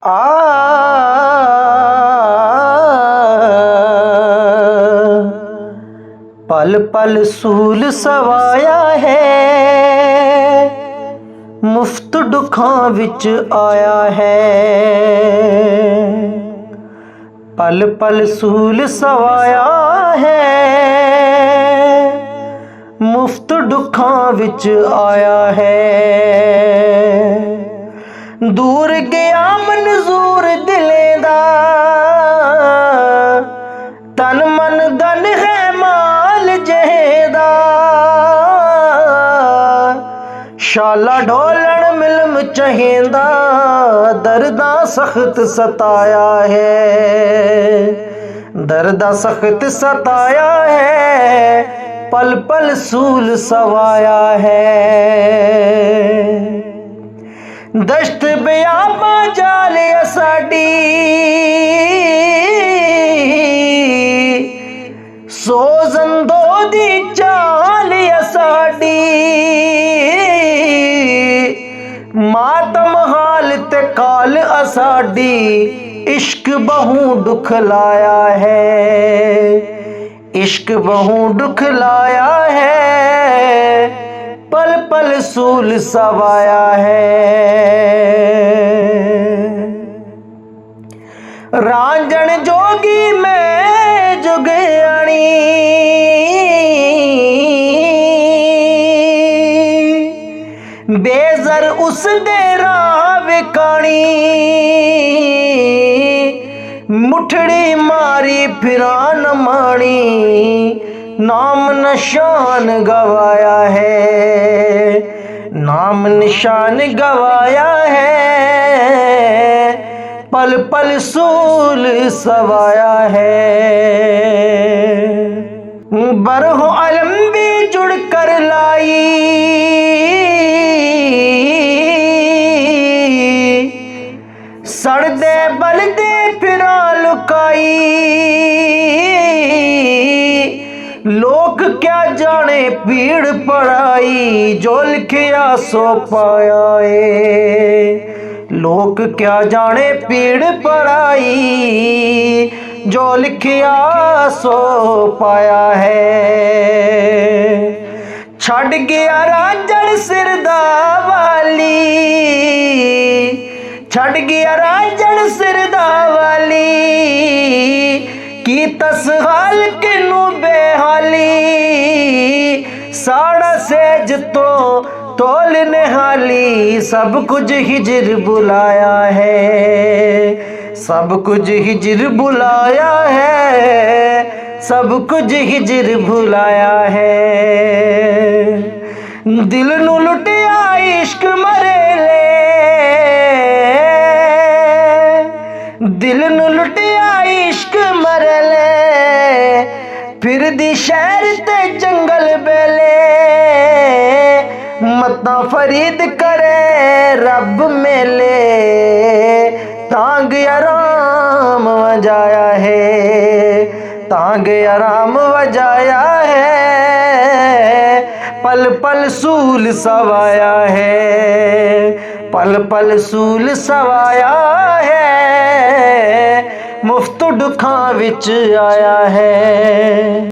आ पल पल सूल सवाया है, मुफ्त दुखां विच आया है। पल पल सूल सवाया है, मुफ्त दुखां विच आया है। दूर गया मंजूर दिलें दा, तन मन धन है माल जहेदा। शाला ढोलण मिलम चहेंदा, दर्दा सख्त सताया है, दर्दा सख्त सताया है। पल पल सूल सवाया है। दश्त बियाबा जाल साडी, सोजंदो दी चाल साडी। मातम हाल ते काल असाडी, इश्क बहु दुख लाया है, इश्क बहु दुख लाया है। पल पल सूल सवाया है। रांझण जोगी मैं जुगयाणी, बेज़र उस दे राह विकाणी। मुठड़ी मारी फिरान माणी, नाम निशान गवाया है, नाम निशान गवाया है। पल पल सूल सवाया है। बरहो अलम भी जुड़ कर लाई, सड़दे बलदे फिरा लुकाई। लोग क्या जाने पीड़ पड़ाई, जो लिखिया सो पाया है। लोग क्या जाने पीड़ पड़ाई, जो लिखिया सो पाया है। छड़ गया रांझण सिरदा वाली, छड़ गया रांझण सिरदा वाली। की तसहाल किनू बेहाली, साड़ा सेज तो तोल निहाली। सब कुछ हिजर बुलाया है, सब कुछ हिजर बुलाया है, सब कुछ हिजर बुलाया है। दिल नू लुटिया इश्क मरेले, दिल नू लुटिया इश्क मरेले। फिर दी शहर ते जंगल बेले, मता फरीद करे रब मेले। तांग आराम वजाया है, तांग आराम वजाया है। पल पल सूल सवाया है, पल पल सूल सवाया है। मुफ्त दुखां विच आया है।